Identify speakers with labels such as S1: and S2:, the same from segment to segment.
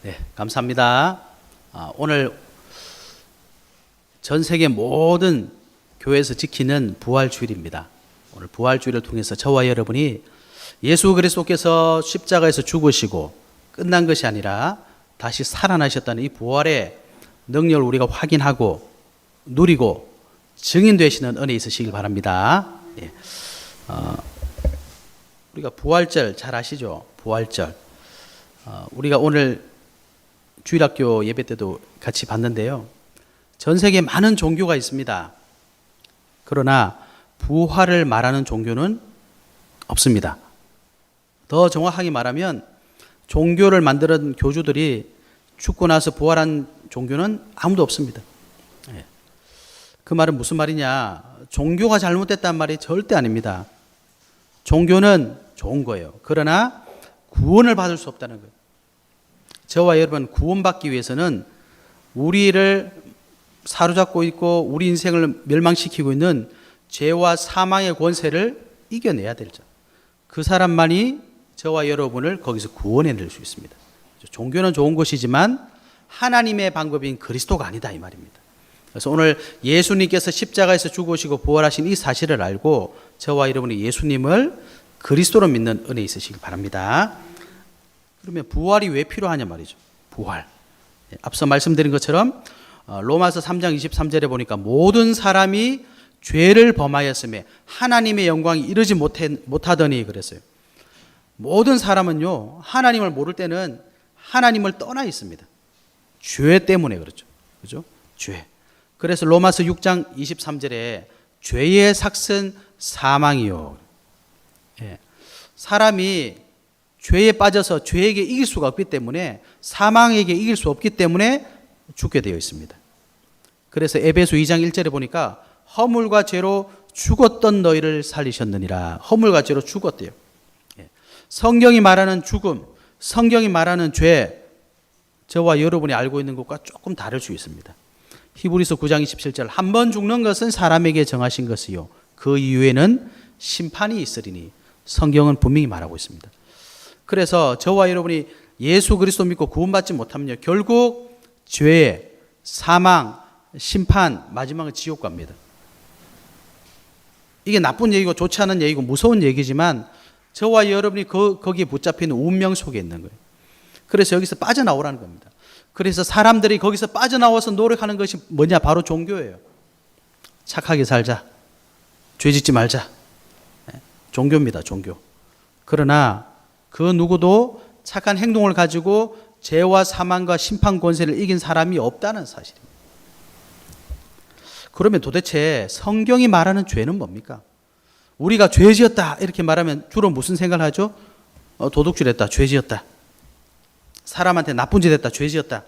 S1: 네, 감사합니다. 오늘 전 세계 모든 교회에서 지키는 부활주일입니다. 오늘 부활주일을 통해서 저와 여러분이 예수 그리스도께서 십자가에서 죽으시고 끝난 것이 아니라 다시 살아나셨다는 이 부활의 능력을 우리가 확인하고 누리고 증인되시는 은혜 있으시길 바랍니다. 예. 우리가 부활절 잘 아시죠? 부활절. 우리가 오늘 주일학교 예배 때도 같이 봤는데요. 전 세계에 많은 종교가 있습니다. 그러나 부활을 말하는 종교는 없습니다. 더 정확하게 말하면 종교를 만드는 교주들이 죽고 나서 부활한 종교는 아무도 없습니다. 그 말은 무슨 말이냐? 종교가 잘못됐다는 말이 절대 아닙니다. 종교는 좋은 거예요. 그러나 구원을 받을 수 없다는 거예요. 저와 여러분 구원받기 위해서는 우리를 사로잡고 있고 우리 인생을 멸망시키고 있는 죄와 사망의 권세를 이겨내야 되죠. 그 사람만이 저와 여러분을 거기서 구원해낼 수 있습니다. 종교는 좋은 것이지만 하나님의 방법인 그리스도가 아니다 이 말입니다. 그래서 오늘 예수님께서 십자가에서 죽으시고 부활하신 이 사실을 알고 저와 여러분이 예수님을 그리스도로 믿는 은혜 있으시기 바랍니다. 그러면 부활이 왜 필요하냐 말이죠. 부활. 앞서 말씀드린 것처럼 로마서 3장 23절에 보니까 모든 사람이 죄를 범하였음에 하나님의 영광이 이르지 못하더니 그랬어요. 모든 사람은요, 하나님을 모를 때는 하나님을 떠나 있습니다. 죄 때문에 그렇죠. 그죠? 죄. 그래서 로마서 6장 23절에 죄의 삭은 사망이요. 예. 사람이 죄에 빠져서 죄에게 이길 수가 없기 때문에 사망에게 이길 수 없기 때문에 죽게 되어 있습니다. 그래서 에베소 2장 1절에 보니까 허물과 죄로 죽었던 너희를 살리셨느니라. 허물과 죄로 죽었대요. 성경이 말하는 죽음, 성경이 말하는 죄, 저와 여러분이 알고 있는 것과 조금 다를 수 있습니다. 히브리서 9장 27절 한 번 죽는 것은 사람에게 정하신 것이요 그 이후에는 심판이 있으리니 성경은 분명히 말하고 있습니다. 그래서 저와 여러분이 예수 그리스도 믿고 구원받지 못하면요 결국 죄, 사망, 심판, 마지막은 지옥 갑니다. 이게 나쁜 얘기고 좋지 않은 얘기고 무서운 얘기지만 저와 여러분이 거기에 붙잡히는 운명 속에 있는 거예요. 그래서 여기서 빠져나오라는 겁니다. 그래서 사람들이 거기서 빠져나와서 노력하는 것이 뭐냐? 바로 종교예요. 착하게 살자. 죄 짓지 말자. 종교입니다. 종교. 그러나 그 누구도 착한 행동을 가지고 죄와 사망과 심판 권세를 이긴 사람이 없다는 사실입니다. 그러면 도대체 성경이 말하는 죄는 뭡니까? 우리가 죄 지었다 이렇게 말하면 주로 무슨 생각을 하죠? 도둑질했다, 죄 지었다. 사람한테 나쁜 짓 했다, 죄 지었다.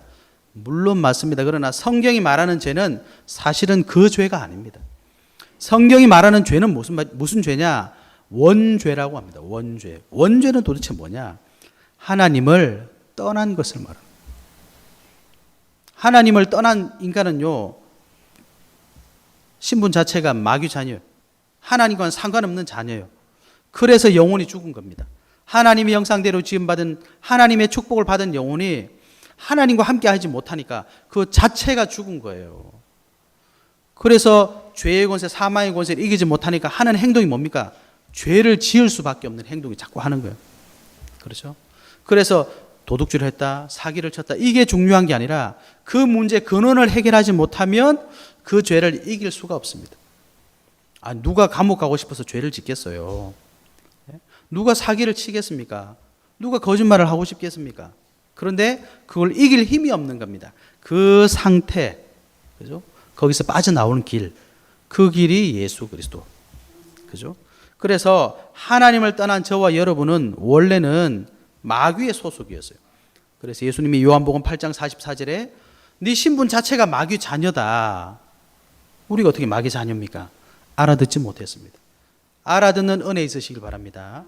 S1: 물론 맞습니다. 그러나 성경이 말하는 죄는 사실은 그 죄가 아닙니다. 성경이 말하는 죄는 무슨 죄냐? 원죄라고 합니다. 원죄. 원죄는 도대체 뭐냐? 하나님을 떠난 것을 말합니다. 하나님을 떠난 인간은요, 신분 자체가 마귀 자녀예요. 하나님과는 상관없는 자녀예요. 그래서 영혼이 죽은 겁니다. 하나님의 형상대로 지음받은 하나님의 축복을 받은 영혼이 하나님과 함께 하지 못하니까 그 자체가 죽은 거예요. 그래서 죄의 권세, 사망의 권세를 이기지 못하니까 하는 행동이 뭡니까? 죄를 지을 수밖에 없는 행동이 자꾸 하는 거예요. 그렇죠? 그래서 도둑질을 했다, 사기를 쳤다, 이게 중요한 게 아니라 그 문제 근원을 해결하지 못하면 그 죄를 이길 수가 없습니다. 누가 감옥 가고 싶어서 죄를 짓겠어요? 누가 사기를 치겠습니까? 누가 거짓말을 하고 싶겠습니까? 그런데 그걸 이길 힘이 없는 겁니다. 그 상태, 그죠? 거기서 빠져나오는 길, 그 길이 예수 그리스도, 그죠? 그래서 하나님을 떠난 저와 여러분은 원래는 마귀의 소속이었어요. 그래서 예수님이 요한복음 8장 44절에 네 신분 자체가 마귀 자녀다. 우리가 어떻게 마귀 자녀입니까? 알아듣지 못했습니다. 알아듣는 은혜 있으시길 바랍니다.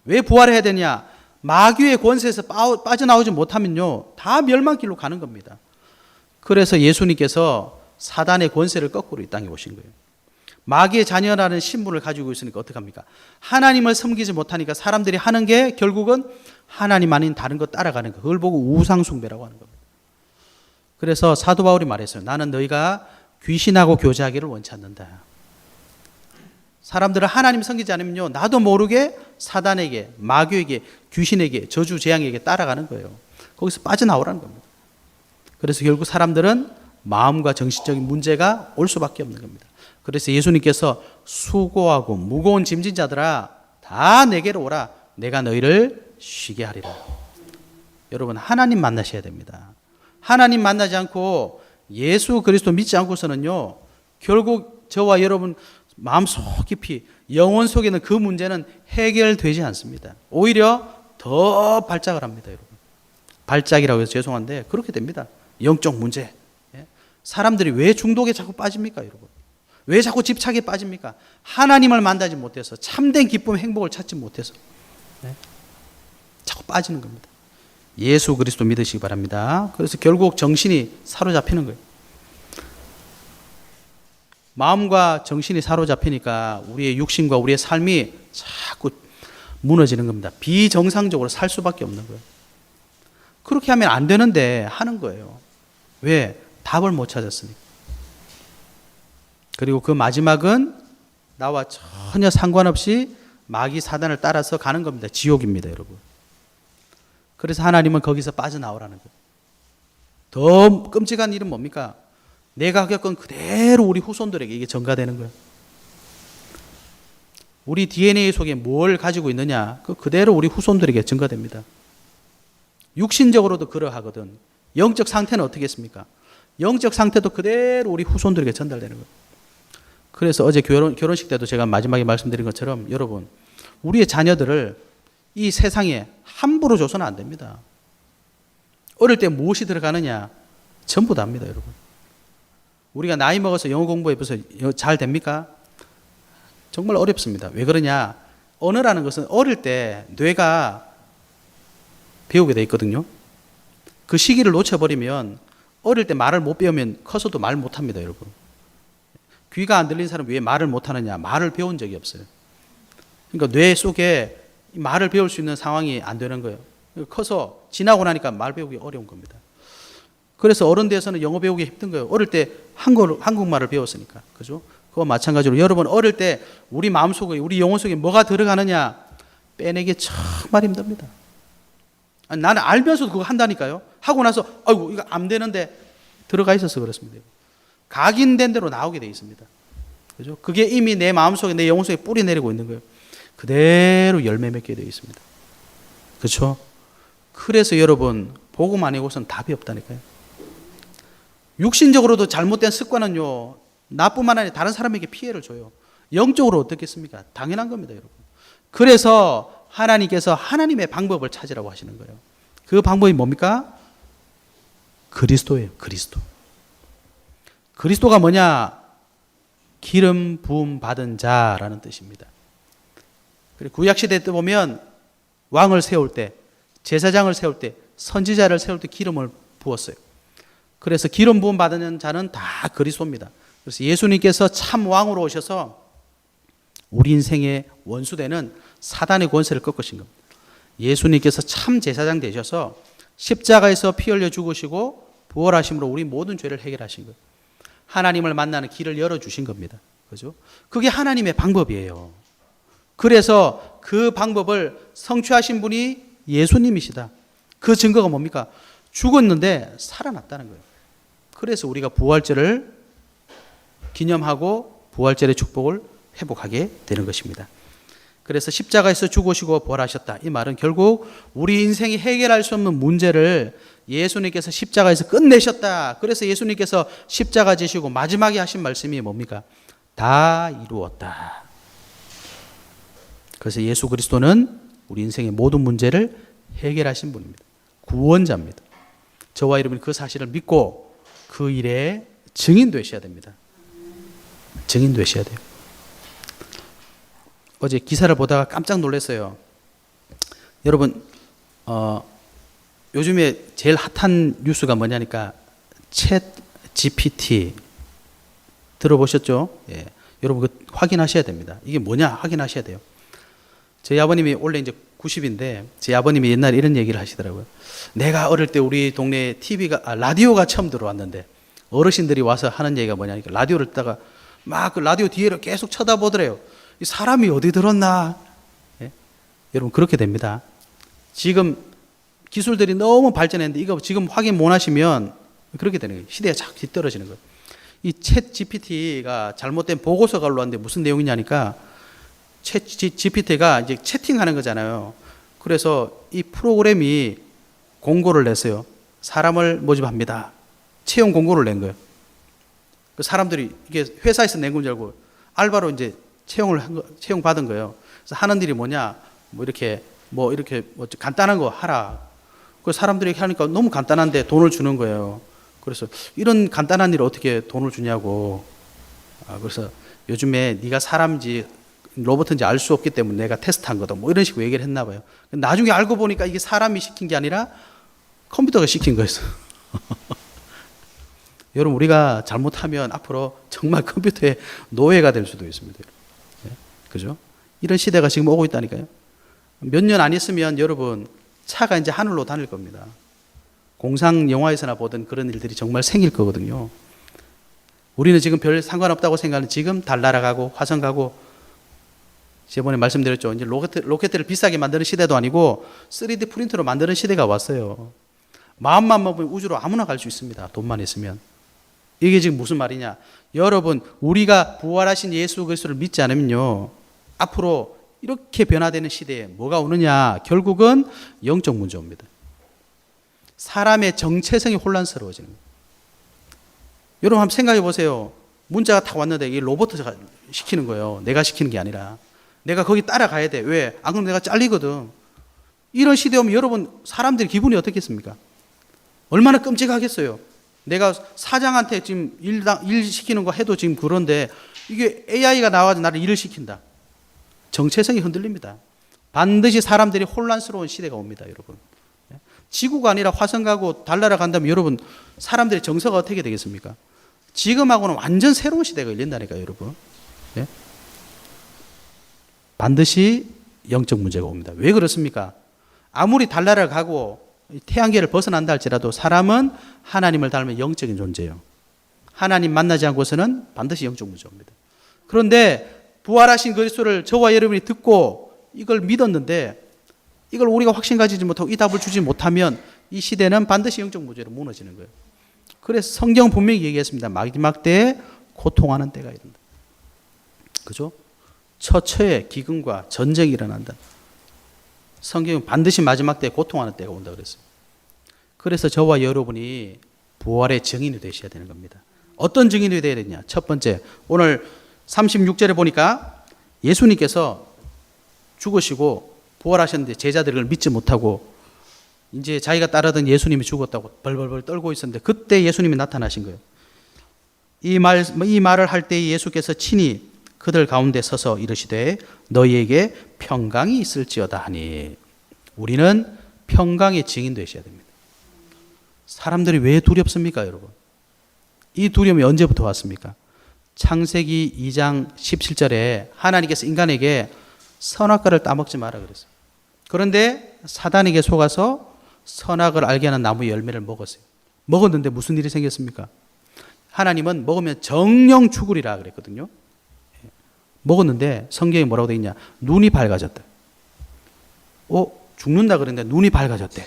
S1: 왜 부활해야 되냐? 마귀의 권세에서 빠져나오지 못하면요 다 멸망길로 가는 겁니다. 그래서 예수님께서 사단의 권세를 거꾸로 이 땅에 오신 거예요. 마귀의 자녀라는 신분을 가지고 있으니까 어떡합니까? 하나님을 섬기지 못하니까 사람들이 하는 게 결국은 하나님 아닌 다른 거 따라가는 거. 그걸 보고 우상숭배라고 하는 겁니다. 그래서 사도 바울이 말했어요. 나는 너희가 귀신하고 교제하기를 원치 않는다. 사람들은 하나님 섬기지 않으면요, 나도 모르게 사단에게, 마귀에게, 귀신에게, 저주, 재앙에게 따라가는 거예요. 거기서 빠져나오라는 겁니다. 그래서 결국 사람들은 마음과 정신적인 문제가 올 수밖에 없는 겁니다. 그래서 예수님께서 수고하고 무거운 짐진 자들아 다 내게로 오라. 내가 너희를 쉬게 하리라. 여러분, 하나님 만나셔야 됩니다. 하나님 만나지 않고 예수 그리스도 믿지 않고서는요, 결국 저와 여러분 마음속 깊이 영혼 속에 있는 그 문제는 해결되지 않습니다. 오히려 더 발작을 합니다. 여러분, 발작이라고 해서 죄송한데 그렇게 됩니다. 영적 문제. 사람들이 왜 중독에 자꾸 빠집니까, 여러분? 왜 자꾸 집착에 빠집니까? 하나님을 만나지 못해서, 참된 기쁨, 행복을 찾지 못해서 자꾸 빠지는 겁니다. 예수 그리스도 믿으시기 바랍니다. 그래서 결국 정신이 사로잡히는 거예요. 마음과 정신이 사로잡히니까 우리의 육신과 우리의 삶이 자꾸 무너지는 겁니다. 비정상적으로 살 수밖에 없는 거예요. 그렇게 하면 안 되는데 하는 거예요. 왜? 답을 못 찾았으니까. 그리고 그 마지막은 나와 전혀 상관없이 마귀 사단을 따라서 가는 겁니다. 지옥입니다, 여러분. 그래서 하나님은 거기서 빠져나오라는 거예요. 더 끔찍한 일은 뭡니까? 내가 겪은 그대로 우리 후손들에게 이게 전가되는 거예요. 우리 DNA 속에 뭘 가지고 있느냐, 그대로 우리 후손들에게 전가됩니다. 육신적으로도 그러하거든. 영적 상태는 어떻게 했습니까? 영적 상태도 그대로 우리 후손들에게 전달되는 거예요. 그래서 어제 결혼식 때도 제가 마지막에 말씀드린 것처럼 여러분, 우리의 자녀들을 이 세상에 함부로 줘서는 안 됩니다. 어릴 때 무엇이 들어가느냐 전부 다 압니다, 여러분. 우리가 나이 먹어서 영어 공부해서 잘 됩니까? 정말 어렵습니다. 왜 그러냐? 언어라는 것은 어릴 때 뇌가 배우게 돼 있거든요. 그 시기를 놓쳐버리면 어릴 때 말을 못 배우면 커서도 말 못합니다, 여러분. 귀가 안 들리는 사람은 왜 말을 못하느냐? 말을 배운 적이 없어요. 그러니까 뇌 속에 말을 배울 수 있는 상황이 안 되는 거예요. 커서 지나고 나니까 말 배우기 어려운 겁니다. 그래서 어른 돼서는 영어 배우기 힘든 거예요. 어릴 때 한국말을 배웠으니까. 그죠? 그거 마찬가지로 여러분 어릴 때 우리 마음속에, 우리 영혼 속에 뭐가 들어가느냐 빼내기 정말 힘듭니다. 아니, 나는 알면서도 그거 한다니까요. 하고 나서 아이고 이거 안 되는데 들어가 있어서 그렇습니다. 각인된 대로 나오게 돼 있습니다. 그죠? 그게 이미 내 마음속에, 내 영혼 속에 뿌리 내리고 있는 거예요. 그대로 열매 맺게 되어 있습니다. 그렇죠? 그래서 여러분 복음 아니고선 답이 없다니까요. 육신적으로도 잘못된 습관은요, 나뿐만 아니라 다른 사람에게 피해를 줘요. 영적으로 어떻겠습니까? 당연한 겁니다, 여러분. 그래서 하나님께서 하나님의 방법을 찾으라고 하시는 거예요. 그 방법이 뭡니까? 그리스도예요. 그리스도. 그리스도가 뭐냐? 기름 부음 받은 자라는 뜻입니다. 그리고 구약시대 때 보면 왕을 세울 때, 제사장을 세울 때, 선지자를 세울 때 기름을 부었어요. 그래서 기름 부음 받은 자는 다 그리스도입니다. 그래서 예수님께서 참 왕으로 오셔서 우리 인생의 원수되는 사단의 권세를 꺾으신 겁니다. 예수님께서 참 제사장 되셔서 십자가에서 피 흘려 죽으시고 부활하심으로 우리 모든 죄를 해결하신 거예요. 하나님을 만나는 길을 열어주신 겁니다. 그죠? 그게 하나님의 방법이에요. 그래서 그 방법을 성취하신 분이 예수님이시다. 그 증거가 뭡니까? 죽었는데 살아났다는 거예요. 그래서 우리가 부활절을 기념하고 부활절의 축복을 회복하게 되는 것입니다. 그래서 십자가에서 죽으시고 부활하셨다. 이 말은 결국 우리 인생이 해결할 수 없는 문제를 예수님께서 십자가에서 끝내셨다. 그래서 예수님께서 십자가 지시고 마지막에 하신 말씀이 뭡니까? 다 이루었다. 그래서 예수 그리스도는 우리 인생의 모든 문제를 해결하신 분입니다. 구원자입니다. 저와 여러분이 그 사실을 믿고 그 일에 증인 되셔야 됩니다. 증인 되셔야 돼요. 어제 기사를 보다가 깜짝 놀랐어요. 여러분, 요즘에 제일 핫한 뉴스가 뭐냐니까 챗 GPT 들어보셨죠? 여러분 그 확인하셔야 됩니다. 이게 뭐냐 확인하셔야 돼요. 저희 아버님이 원래 이제 90인데 제 아버님이 옛날에 이런 얘기를 하시더라고요. 내가 어릴 때 우리 동네에 라디오가 처음 들어왔는데 어르신들이 와서 하는 얘기가 뭐냐니까 라디오를 듣다가 막 그 라디오 뒤를 계속 쳐다보더래요. 이 사람이 어디 들었나? 예? 여러분 그렇게 됩니다. 지금 기술들이 너무 발전했는데 이거 지금 확인 못 하시면 그렇게 되는 거예요. 시대가 자꾸 뒤떨어지는 거예요. 이 챗 GPT가 잘못된 보고서가 올라왔는데 무슨 내용이냐니까 챗 GPT가 이제 채팅하는 거잖아요. 그래서 이 프로그램이 공고를 냈어요. 사람을 모집합니다. 채용 공고를 낸 거예요. 그 사람들이 이게 회사에서 낸 건 줄 알고 알바로 이제 채용 받은 거예요. 그래서 하는 일이 뭐냐, 뭐 이렇게 간단한 거 하라. 그 사람들이 이렇게 하니까 너무 간단한데 돈을 주는 거예요. 그래서 이런 간단한 일을 어떻게 돈을 주냐고. 그래서 요즘에 네가 사람인지 로봇인지 알 수 없기 때문에 내가 테스트한 거다. 뭐 이런 식으로 얘기를 했나 봐요. 나중에 알고 보니까 이게 사람이 시킨 게 아니라 컴퓨터가 시킨 거였어. 여러분 우리가 잘못하면 앞으로 정말 컴퓨터의 노예가 될 수도 있습니다. 네? 그죠? 이런 시대가 지금 오고 있다니까요. 몇 년 안 있으면 여러분 차가 이제 하늘로 다닐 겁니다. 공상 영화에서나 보던 그런 일들이 정말 생길 거거든요. 우리는 지금 별 상관없다고 생각하는 지금 달 날아가고 화성 가고 저번에 말씀드렸죠. 이제 로켓을 비싸게 만드는 시대도 아니고 3D 프린터로 만드는 시대가 왔어요. 마음만 먹으면 우주로 아무나 갈 수 있습니다. 돈만 있으면. 이게 지금 무슨 말이냐? 여러분 우리가 부활하신 예수 그리스도를 믿지 않으면요. 앞으로 이렇게 변화되는 시대에 뭐가 오느냐? 결국은 영적 문제 옵니다. 사람의 정체성이 혼란스러워지는 거예요. 여러분 한번 생각해 보세요. 문자가 다 왔는데 이 로봇이 시키는 거예요. 내가 시키는 게 아니라. 내가 거기 따라가야 돼. 왜? 안 그러면 내가 잘리거든. 이런 시대 오면 여러분 사람들이 기분이 어떻겠습니까? 얼마나 끔찍하겠어요. 내가 사장한테 지금 일 시키는 거 해도 지금 그런데 이게 AI가 나와서 나를 일을 시킨다. 정체성이 흔들립니다. 반드시 사람들이 혼란스러운 시대가 옵니다, 여러분. 지구가 아니라 화성 가고 달 날아간다면 여러분 사람들의 정서가 어떻게 되겠습니까? 지금하고는 완전 새로운 시대가 열린다니까요, 여러분. 네? 반드시 영적 문제가 옵니다. 왜 그렇습니까? 아무리 달 날아가고 태양계를 벗어난다 할지라도 사람은 하나님을 닮은 영적인 존재예요. 하나님 만나지 않고서는 반드시 영적 문제가 옵니다. 그런데 부활하신 그리스도를 저와 여러분이 듣고 이걸 믿었는데 이걸 우리가 확신 가지지 못하고 이 답을 주지 못하면 이 시대는 반드시 영적 문제로 무너지는 거예요. 그래서 성경 분명히 얘기했습니다. 마지막 때에 고통하는 때가 이른다. 그죠? 처처에 기근과 전쟁이 일어난다. 성경은 반드시 마지막 때에 고통하는 때가 온다 그랬어요. 그래서 저와 여러분이 부활의 증인이 되셔야 되는 겁니다. 어떤 증인이 되어야 되냐? 첫 번째, 오늘 36절에 보니까 예수님께서 죽으시고 부활하셨는데 제자들이 그걸 믿지 못하고 이제 자기가 따르던 예수님이 죽었다고 벌벌벌 떨고 있었는데 그때 예수님이 나타나신 거예요. 이 말을 할 때 예수께서 친히 그들 가운데 서서 이르시되 너희에게 평강이 있을지어다 하니. 우리는 평강의 증인 되셔야 됩니다. 사람들이 왜 두렵습니까, 여러분? 이 두려움이 언제부터 왔습니까? 창세기 2장 17절에 하나님께서 인간에게 선악과를 따먹지 마라 그랬어요. 그런데 사단에게 속아서 선악을 알게 하는 나무 열매를 먹었어요. 먹었는데 무슨 일이 생겼습니까? 하나님은 먹으면 정령 죽으리라 그랬거든요. 먹었는데 성경에 뭐라고 되어 있냐? 눈이 밝아졌다. 죽는다 그랬는데 눈이 밝아졌대.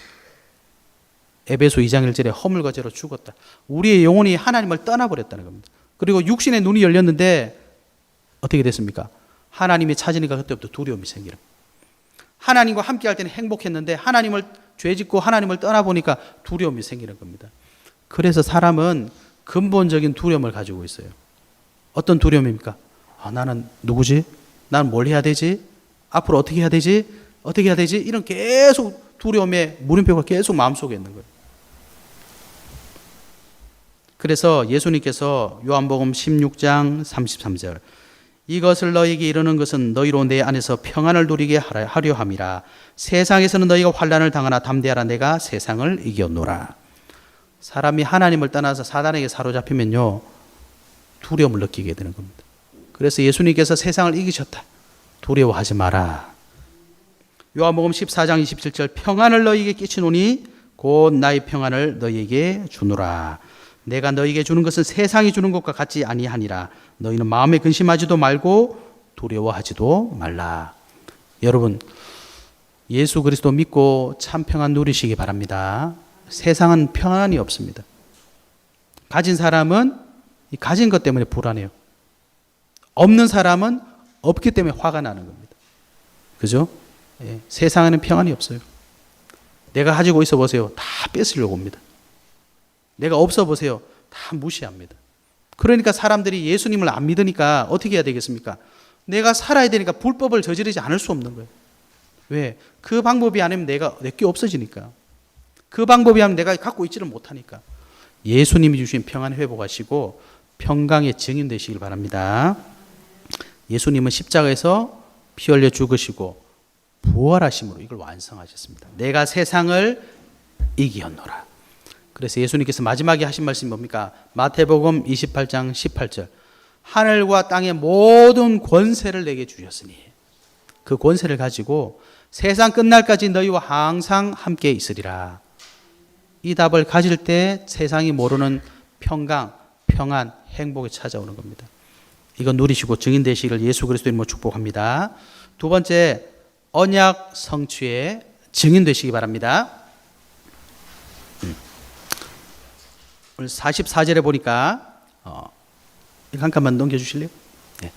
S1: 에베소 2장 1절에 허물과 죄로 죽었다. 우리의 영혼이 하나님을 떠나버렸다는 겁니다. 그리고 육신의 눈이 열렸는데 어떻게 됐습니까? 하나님이 찾으니까 그때부터 두려움이 생기는. 하나님과 함께 할 때는 행복했는데 하나님을 죄짓고 하나님을 떠나보니까 두려움이 생기는 겁니다. 그래서 사람은 근본적인 두려움을 가지고 있어요. 어떤 두려움입니까? 나는 누구지? 나는 뭘 해야 되지? 앞으로 어떻게 해야 되지? 어떻게 해야 되지? 이런 계속 두려움의 물음표가 계속 마음속에 있는 거예요. 그래서 예수님께서 요한복음 16장 33절 이것을 너희에게 이르는 것은 너희로 내 안에서 평안을 누리게 하려 함이라. 세상에서는 너희가 환난을 당하나 담대하라. 내가 세상을 이겼노라. 사람이 하나님을 떠나서 사단에게 사로잡히면요 두려움을 느끼게 되는 겁니다. 그래서 예수님께서 세상을 이기셨다. 두려워하지 마라. 요한복음 14장 27절 평안을 너희에게 끼치노니 곧 나의 평안을 너희에게 주노라. 내가 너희에게 주는 것은 세상이 주는 것과 같지 아니하니라. 너희는 마음에 근심하지도 말고 두려워하지도 말라. 여러분, 예수 그리스도 믿고 참 평안 누리시기 바랍니다. 세상은 평안이 없습니다. 가진 사람은 가진 것 때문에 불안해요. 없는 사람은 없기 때문에 화가 나는 겁니다. 그죠? 예, 세상에는 평안이 없어요. 내가 가지고 있어 보세요. 다 뺏으려고 합니다. 내가 없어 보세요. 다 무시합니다. 그러니까 사람들이 예수님을 안 믿으니까 어떻게 해야 되겠습니까? 내가 살아야 되니까 불법을 저지르지 않을 수 없는 거예요. 왜? 그 방법이 아니면 내게 없어지니까. 그 방법이 아니면 내가 갖고 있지를 못하니까. 예수님이 주신 평안 회복하시고 평강의 증인 되시길 바랍니다. 예수님은 십자가에서 피 흘려 죽으시고 부활하심으로 이걸 완성하셨습니다. 내가 세상을 이기었노라. 그래서 예수님께서 마지막에 하신 말씀이 뭡니까? 마태복음 28장 18절. 하늘과 땅의 모든 권세를 내게 주셨으니 그 권세를 가지고 세상 끝날까지 너희와 항상 함께 있으리라. 이 답을 가질 때 세상이 모르는 평강, 평안, 행복이 찾아오는 겁니다. 이건 누리시고 증인 되시기를 예수 그리스도의 이름으로 축복합니다. 두 번째, 언약 성취의 증인 되시기 바랍니다. 오늘 44절에 보니까 이거 한 칸만 넘겨주실래요? 네.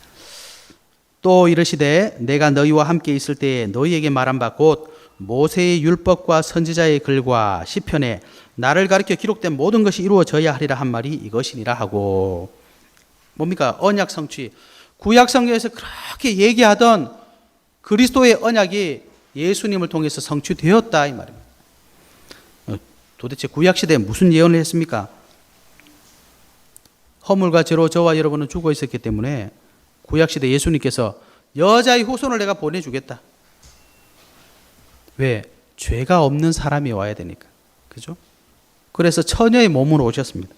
S1: 또 이르시되 내가 너희와 함께 있을 때에 너희에게 말한 바 곧 모세의 율법과 선지자의 글과 시편에 나를 가리켜 기록된 모든 것이 이루어져야 하리라 한 말이 이것이니라 하고. 뭡니까? 언약 성취. 구약 성경에서 그렇게 얘기하던 그리스도의 언약이 예수님을 통해서 성취되었다 이 말입니다. 도대체 구약 시대에 무슨 예언을 했습니까? 허물과 죄로 저와 여러분은 죽어 있었기 때문에 구약 시대 예수님께서 여자의 후손을 내가 보내주겠다. 왜? 죄가 없는 사람이 와야 되니까. 그죠? 그래서 처녀의 몸으로 오셨습니다.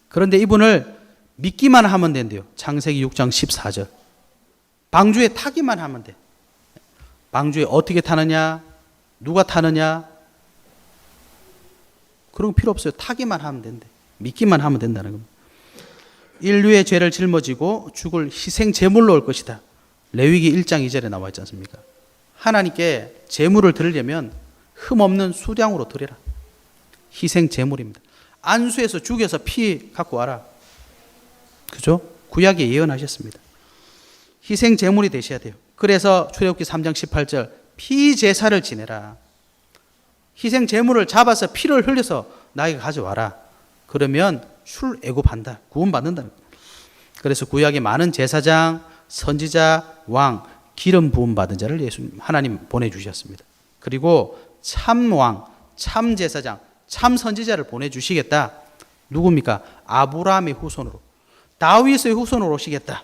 S1: 그런데 이분을 믿기만 하면 된대요. 창세기 6장 14절. 방주에 타기만 하면 돼. 방주에 어떻게 타느냐? 누가 타느냐? 그런 거 필요 없어요. 타기만 하면 된대. 믿기만 하면 된다는 겁니다. 인류의 죄를 짊어지고 죽을 희생 제물로 올 것이다. 레위기 1장 2절에 나와 있지 않습니까? 하나님께 제물을 드리려면 흠없는 수량으로 드려라. 희생 제물입니다. 안수해서 죽여서 피 갖고 와라. 그죠? 구약에 예언하셨습니다. 희생 제물이 되셔야 돼요. 그래서 출애굽기 3장 18절 피 제사를 지내라. 희생 제물을 잡아서 피를 흘려서 나에게 가져와라. 그러면 출애굽한다. 구원받는다. 그래서 구약에 많은 제사장, 선지자, 왕, 기름 부음 받은 자를 예수님 하나님 보내주셨습니다. 그리고 참 왕, 참 제사장, 참 선지자를 보내주시겠다. 누굽니까? 아브라함의 후손으로, 다윗의 후손으로 오시겠다.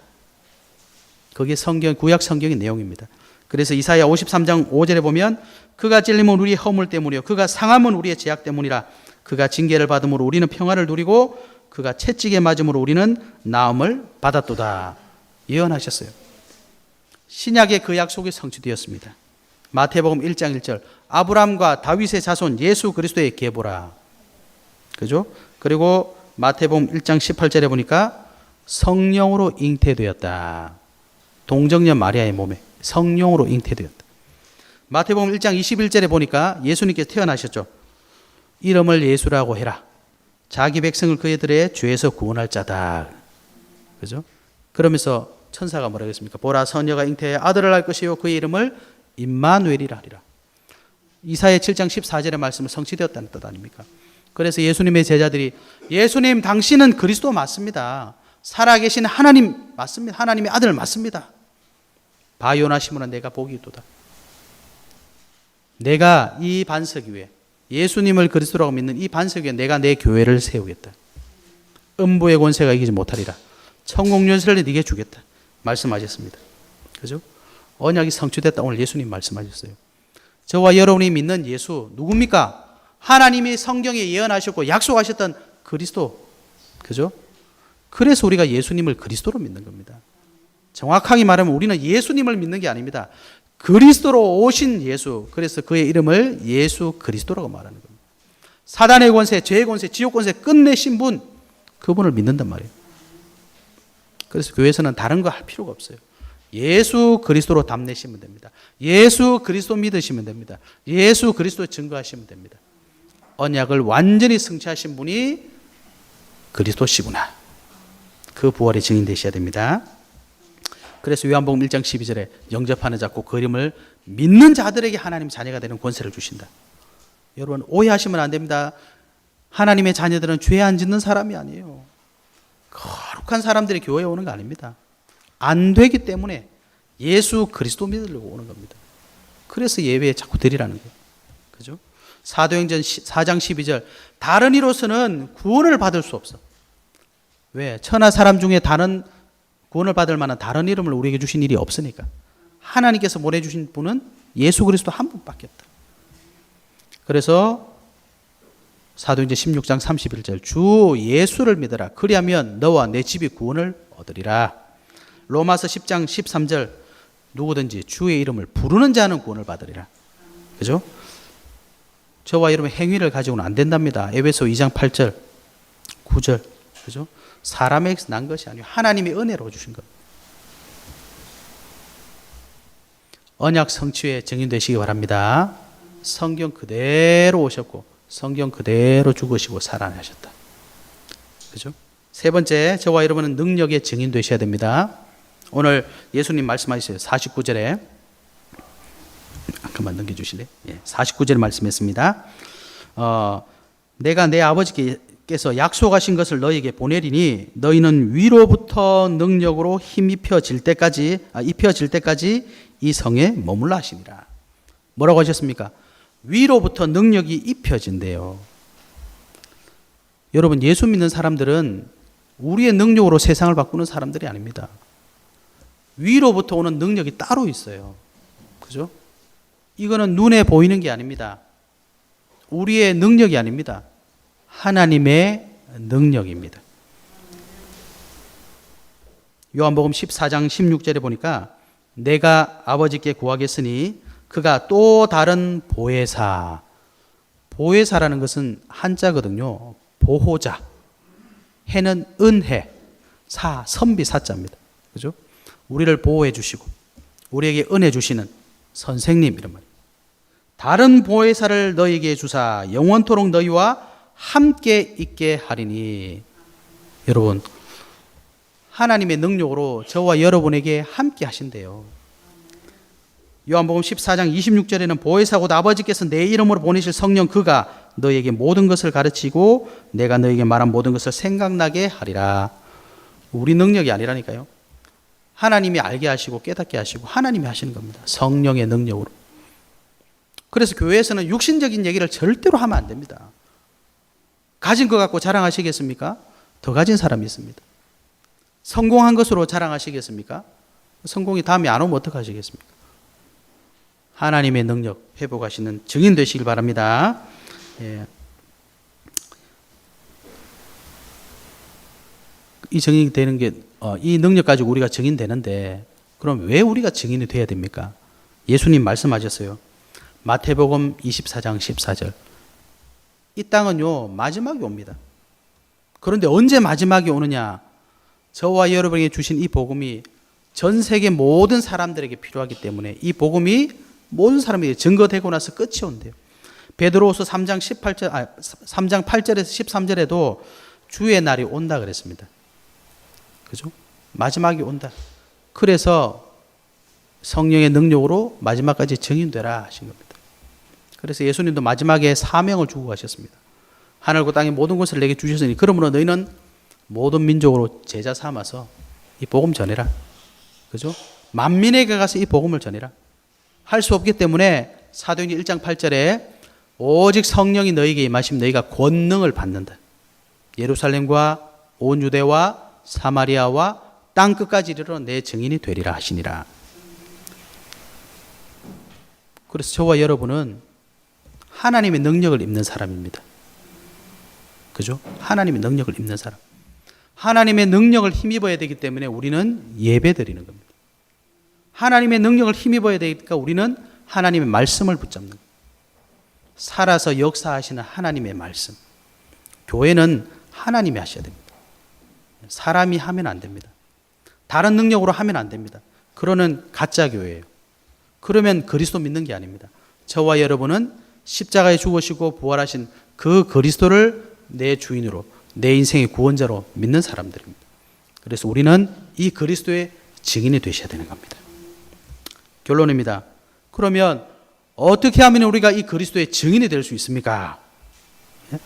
S1: 그게 구약 성경의 내용입니다. 그래서 이사야 53장 5절에 보면 그가 찔림은 우리의 허물 때문이요 그가 상함은 우리의 죄악 때문이라. 그가 징계를 받음으로 우리는 평안을 누리고 그가 채찍에 맞음으로 우리는 나음을 받았도다. 예언하셨어요. 신약의 그 약속이 성취되었습니다. 마태복음 1장 1절 아브라함과 다윗의 자손 예수 그리스도의 계보라. 그죠? 그리고 마태복음 1장 18절에 보니까 성령으로 잉태되었다. 동정녀 마리아의 몸에 성령으로 잉태되었다. 마태복음 1장 21절에 보니까 예수님께서 태어나셨죠. 이름을 예수라고 해라. 자기 백성을 그들의 죄에서 구원할 자다. 그죠? 그러면서 천사가 뭐라고 했습니까? 보라 처녀가 잉태해 아들을 낳을 것이요 그의 이름을 임마누엘이라 하리라. 이사야 7장 14절의 말씀은 성취되었다는 뜻 아닙니까? 그래서 예수님의 제자들이 예수님 당신은 그리스도 맞습니다. 살아계신 하나님 맞습니다. 하나님의 아들 맞습니다. 바요나 시몬아 내가 복이 있도다. 내가 이 반석 위에 예수님을 그리스도라고 믿는 이 반석 위에 내가 내 교회를 세우겠다. 음부의 권세가 이기지 못하리라. 천국 열쇠를 네게 주겠다. 말씀하셨습니다. 그죠? 언약이 성취됐다. 오늘 예수님 말씀하셨어요. 저와 여러분이 믿는 예수 누굽니까? 하나님이 성경에 예언하셨고 약속하셨던 그리스도. 그죠? 그래서 우리가 예수님을 그리스도로 믿는 겁니다. 정확하게 말하면 우리는 예수님을 믿는 게 아닙니다. 그리스도로 오신 예수, 그래서 그의 이름을 예수 그리스도라고 말하는 겁니다. 사단의 권세, 죄의 권세, 지옥 권세 끝내신 분, 그분을 믿는단 말이에요. 그래서 교회에서는 다른 거 할 필요가 없어요. 예수 그리스도로 답내시면 됩니다. 예수 그리스도 믿으시면 됩니다. 예수 그리스도 증거하시면 됩니다. 언약을 완전히 성취하신 분이 그리스도시구나. 그 부활의 증인 되셔야 됩니다. 그래서 요한복음 1장 12절에 영접하는 자고 그 이름을 믿는 자들에게 하나님 자녀가 되는 권세를 주신다. 여러분 오해하시면 안 됩니다. 하나님의 자녀들은 죄 안 짓는 사람이 아니에요. 거룩한 사람들이 교회에 오는 거 아닙니다. 안 되기 때문에 예수 그리스도 믿으려고 오는 겁니다. 그래서 예배에 자꾸 드리라는 거예요. 그죠? 사도행전 4장 12절 다른 이로서는 구원을 받을 수 없어. 왜? 천하 사람 중에 다른 구원을 받을 만한 다른 이름을 우리에게 주신 일이 없으니까. 하나님께서 보내주신 분은 예수 그리스도 한 분밖에 없다. 그래서 사도행전 16장 31절 주 예수를 믿어라. 그리하면 너와 내 집이 구원을 얻으리라. 로마서 10장 13절 누구든지 주의 이름을 부르는 자는 구원을 받으리라. 그죠? 저와 여러분의 행위를 가지고는 안 된답니다. 에베소 2장 8절 9절 그죠? 사람에게서 난 것이 아니고 하나님의 은혜로 주신 것. 언약 성취의 증인 되시기 바랍니다. 성경 그대로 오셨고 성경 그대로 죽으시고 살아나셨다. 그죠? 세 번째, 저와 여러분은 능력의 증인 되셔야 됩니다. 오늘 예수님 말씀하셨어요. 49절에 그만 넘겨주실래요? 49절에 말씀했습니다. 내가 내 아버지께서 약속하신 것을 너희에게 보내리니 너희는 위로부터 능력으로 입혀질 때까지 이 성에 머물라 하시니라. 뭐라고 하셨습니까? 위로부터 능력이 입혀진대요. 여러분 예수 믿는 사람들은 우리의 능력으로 세상을 바꾸는 사람들이 아닙니다. 위로부터 오는 능력이 따로 있어요. 그죠? 이거는 눈에 보이는 게 아닙니다. 우리의 능력이 아닙니다. 하나님의 능력입니다. 요한복음 14장 16절에 보니까 내가 아버지께 구하겠으니 그가 또 다른 보혜사. 보혜사라는 것은 한자거든요. 보호자. 해는 은혜. 사, 선비 사자입니다. 그죠? 우리를 보호해 주시고 우리에게 은혜 주시는 선생님 이런 말이에요. 다른 보혜사를 너희에게 주사 영원토록 너희와 함께 있게 하리니. 여러분 하나님의 능력으로 저와 여러분에게 함께 하신대요. 요한복음 14장 26절에는 보혜사 곧 아버지께서 내 이름으로 보내실 성령 그가 너희에게 모든 것을 가르치고 내가 너희에게 말한 모든 것을 생각나게 하리라. 우리 능력이 아니라니까요. 하나님이 알게 하시고 깨닫게 하시고 하나님이 하시는 겁니다. 성령의 능력으로. 그래서 교회에서는 육신적인 얘기를 절대로 하면 안 됩니다. 가진 것 갖고 자랑하시겠습니까? 더 가진 사람이 있습니다. 성공한 것으로 자랑하시겠습니까? 성공이 다음에 안 오면 어떡하시겠습니까? 하나님의 능력 회복하시는 증인 되시길 바랍니다. 예. 이 증인이 되는 게, 이 능력 가지고 우리가 증인 되는데, 그럼 왜 우리가 증인이 돼야 됩니까? 예수님 말씀하셨어요. 마태복음 24장 14절. 이 땅은요, 마지막에 옵니다. 그런데 언제 마지막에 오느냐? 저와 여러분에게 주신 이 복음이 전 세계 모든 사람들에게 필요하기 때문에 이 복음이 모든 사람에게 증거되고 나서 끝이 온대요. 베드로후서 3장 8절에서 13절에도 주의 날이 온다 그랬습니다. 그죠? 마지막이 온다. 그래서 성령의 능력으로 마지막까지 증인되라 하신 겁니다. 그래서 예수님도 마지막에 사명을 주고 가셨습니다. 하늘과 땅의 모든 것을 내게 주셨으니 그러므로 너희는 모든 민족으로 제자 삼아서 이 복음 전해라. 그죠? 만민에게 가서 이 복음을 전해라. 할 수 없기 때문에 사도행전 1장 8절에 오직 성령이 너희에게 임하시면 너희가 권능을 받는다. 예루살렘과 온 유대와 사마리아와 땅 끝까지 이르러 내 증인이 되리라 하시니라. 그래서 저와 여러분은 하나님의 능력을 입는 사람입니다. 그죠? 하나님의 능력을 입는 사람. 하나님의 능력을 힘입어야 되기 때문에 우리는 예배 드리는 겁니다. 하나님의 능력을 힘입어야 되니까 우리는 하나님의 말씀을 붙잡는 거예요. 살아서 역사하시는 하나님의 말씀. 교회는 하나님이 하셔야 됩니다. 사람이 하면 안 됩니다. 다른 능력으로 하면 안 됩니다. 그러는 가짜 교회예요. 그러면 그리스도 믿는 게 아닙니다. 저와 여러분은 십자가에 죽으시고 부활하신 그 그리스도를 내 주인으로, 내 인생의 구원자로 믿는 사람들입니다. 그래서 우리는 이 그리스도의 증인이 되셔야 되는 겁니다. 결론입니다. 그러면 어떻게 하면 우리가 이 그리스도의 증인이 될 수 있습니까? 예?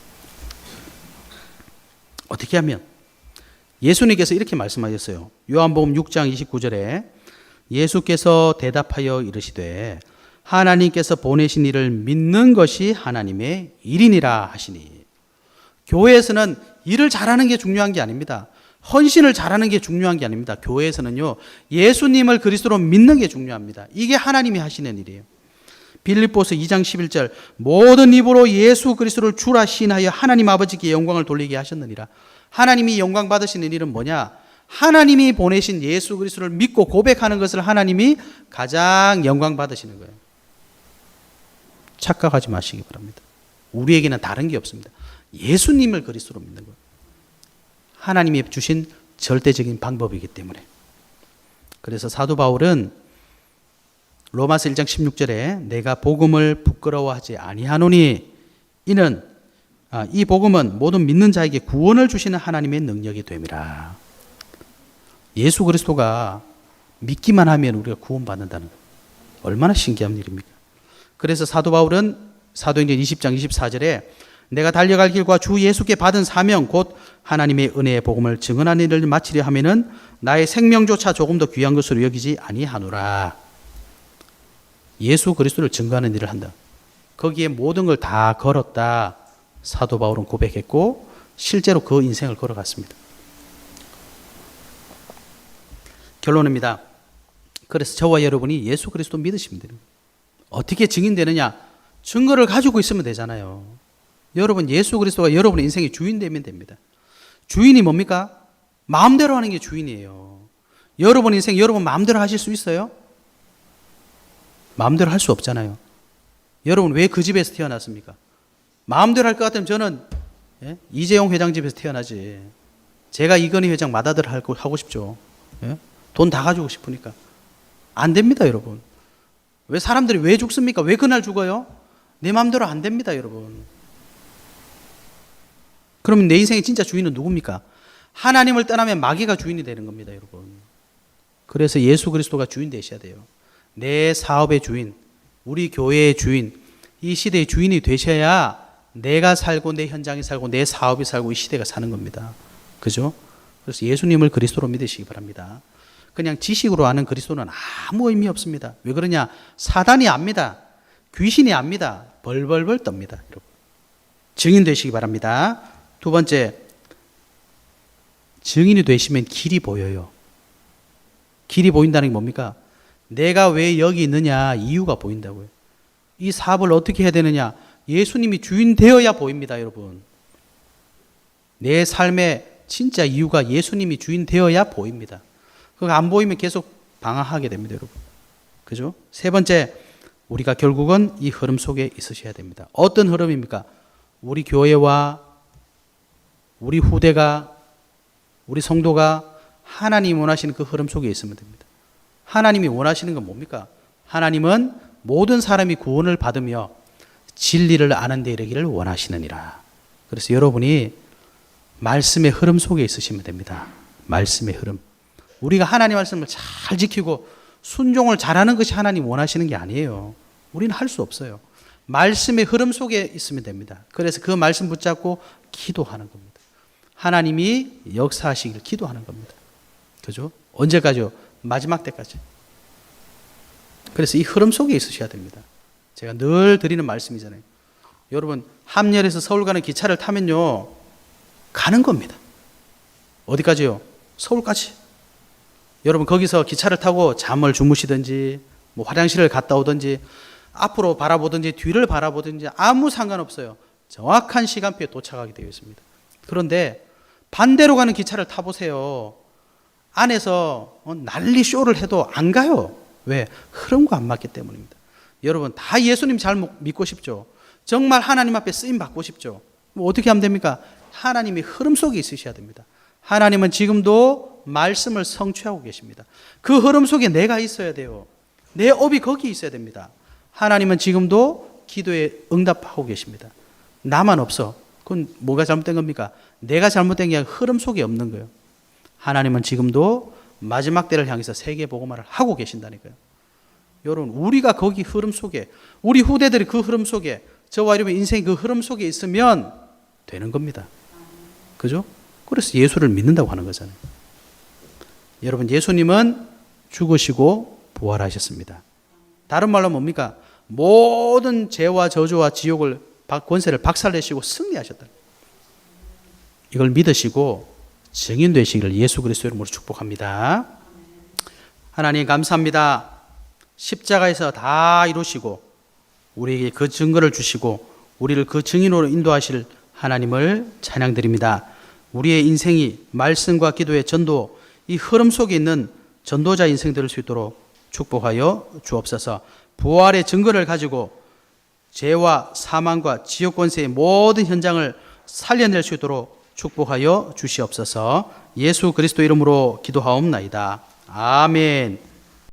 S1: 어떻게 하면? 예수님께서 이렇게 말씀하셨어요. 요한복음 6장 29절에 예수께서 대답하여 이르시되 하나님께서 보내신 이를 믿는 것이 하나님의 일이니라 하시니. 교회에서는 일을 잘하는 게 중요한 게 아닙니다. 헌신을 잘하는 게 중요한 게 아닙니다. 교회에서는요, 예수님을 그리스도로 믿는 게 중요합니다. 이게 하나님이 하시는 일이에요. 빌립보서 2장 11절 모든 입으로 예수 그리스도를 주라 시인하여 하나님 아버지께 영광을 돌리게 하셨느니라. 하나님이 영광 받으시는 일은 뭐냐? 하나님이 보내신 예수 그리스도를 믿고 고백하는 것을 하나님이 가장 영광 받으시는 거예요. 착각하지 마시기 바랍니다. 우리에게는 다른 게 없습니다. 예수님을 그리스도로 믿는 거예요. 하나님이 주신 절대적인 방법이기 때문에. 그래서 사도 바울은 로마서 1장 16절에 내가 복음을 부끄러워하지 아니하노니 이는 이 복음은 모든 믿는 자에게 구원을 주시는 하나님의 능력이 됨이라. 예수 그리스도가 믿기만 하면 우리가 구원받는다는 것. 얼마나 신기한 일입니까? 그래서 사도 바울은 사도행전 20장 24절에 내가 달려갈 길과 주 예수께 받은 사명 곧 하나님의 은혜의 복음을 증언하는 일을 마치려 하면은 나의 생명조차 조금 더 귀한 것으로 여기지 아니하노라. 예수 그리스도를 증거하는 일을 한다. 거기에 모든 걸 다 걸었다. 사도 바울은 고백했고 실제로 그 인생을 걸어갔습니다. 결론입니다. 그래서 저와 여러분이 예수 그리스도 믿으시면 됩니다. 어떻게 증인되느냐? 증거를 가지고 있으면 되잖아요. 여러분 예수 그리스도가 여러분의 인생의 주인 되면 됩니다. 주인이 뭡니까? 마음대로 하는 게 주인이에요. 여러분 인생 여러분 마음대로 하실 수 있어요? 마음대로 할 수 없잖아요. 여러분 왜 그 집에서 태어났습니까? 마음대로 할 것 같으면 저는 이재용 회장 집에서 태어나지. 제가 이건희 회장 맏아들 하고 싶죠. 돈 다 가지고 싶으니까. 안 됩니다, 여러분. 왜 사람들이 왜 죽습니까? 왜 그날 죽어요? 내 마음대로 안 됩니다, 여러분. 그러면 내 인생의 진짜 주인은 누굽니까? 하나님을 떠나면 마귀가 주인이 되는 겁니다, 여러분. 그래서 예수 그리스도가 주인 되셔야 돼요. 내 사업의 주인, 우리 교회의 주인, 이 시대의 주인이 되셔야 내가 살고 내 현장이 살고 내 사업이 살고 이 시대가 사는 겁니다. 그죠? 그래서 예수님을 그리스도로 믿으시기 바랍니다. 그냥 지식으로 아는 그리스도는 아무 의미 없습니다. 왜 그러냐? 사단이 압니다. 귀신이 압니다. 벌벌벌 떱니다. 여러분. 증인 되시기 바랍니다. 두 번째, 증인이 되시면 길이 보여요. 길이 보인다는 게 뭡니까? 내가 왜 여기 있느냐 이유가 보인다고요. 이 사업을 어떻게 해야 되느냐? 예수님이 주인 되어야 보입니다, 여러분. 내 삶의 진짜 이유가 예수님이 주인 되어야 보입니다. 그거 안 보이면 계속 방황하게 됩니다, 여러분. 그죠? 세 번째, 우리가 결국은 이 흐름 속에 있으셔야 됩니다. 어떤 흐름입니까? 우리 교회와 우리 후대가, 우리 성도가 하나님이 원하시는 그 흐름 속에 있으면 됩니다. 하나님이 원하시는 건 뭡니까? 하나님은 모든 사람이 구원을 받으며 진리를 아는 데 이르기를 원하시느니라. 그래서 여러분이 말씀의 흐름 속에 있으시면 됩니다. 말씀의 흐름. 우리가 하나님 말씀을 잘 지키고 순종을 잘하는 것이 하나님 원하시는 게 아니에요. 우리는 할 수 없어요. 말씀의 흐름 속에 있으면 됩니다. 그래서 그 말씀 붙잡고 기도하는 겁니다. 하나님이 역사하시기를 기도하는 겁니다. 그죠? 언제까지요? 마지막 때까지. 그래서 이 흐름 속에 있으셔야 됩니다. 제가 늘 드리는 말씀이잖아요. 여러분 함열에서 서울 가는 기차를 타면요 가는 겁니다. 어디까지요? 서울까지. 여러분 거기서 기차를 타고 잠을 주무시든지 뭐 화장실을 갔다 오든지 앞으로 바라보든지 뒤를 바라보든지 아무 상관없어요. 정확한 시간표에 도착하게 되어 있습니다. 그런데 반대로 가는 기차를 타보세요. 안에서 난리 쇼를 해도 안 가요. 왜? 흐름과 안 맞기 때문입니다. 여러분 다 예수님 잘 믿고 싶죠? 정말 하나님 앞에 쓰임 받고 싶죠? 뭐 어떻게 하면 됩니까? 하나님이 흐름 속에 있으셔야 됩니다. 하나님은 지금도 말씀을 성취하고 계십니다. 그 흐름 속에 내가 있어야 돼요. 내 업이 거기 있어야 됩니다. 하나님은 지금도 기도에 응답하고 계십니다. 나만 없어. 그건 뭐가 잘못된 겁니까? 내가 잘못된 게 아니라 흐름 속에 없는 거예요. 하나님은 지금도 마지막 때를 향해서 세계 복음화를 하고 계신다니까요. 여러분 우리가 거기 흐름 속에, 우리 후대들이 그 흐름 속에, 저와 여러분 인생이 그 흐름 속에 있으면 되는 겁니다. 그죠? 그래서 예수를 믿는다고 하는 거잖아요. 여러분 예수님은 죽으시고 부활하셨습니다. 다른 말로 뭡니까? 모든 죄와 저주와 지옥을 권세를 박살내시고 승리하셨다. 이걸 믿으시고 증인되시기를 예수 그리스도 이름으로 축복합니다. 하나님 감사합니다. 십자가에서 다 이루시고 우리에게 그 증거를 주시고 우리를 그 증인으로 인도하실 하나님을 찬양드립니다. 우리의 인생이 말씀과 기도의 전도, 이 흐름 속에 있는 전도자 인생 될 수 있도록 축복하여 주옵소서. 부활의 증거를 가지고 죄와 사망과 지옥 권세의 모든 현장을 살려낼 수 있도록 축복하여 주시옵소서. 예수 그리스도 이름으로 기도하옵나이다. 아멘.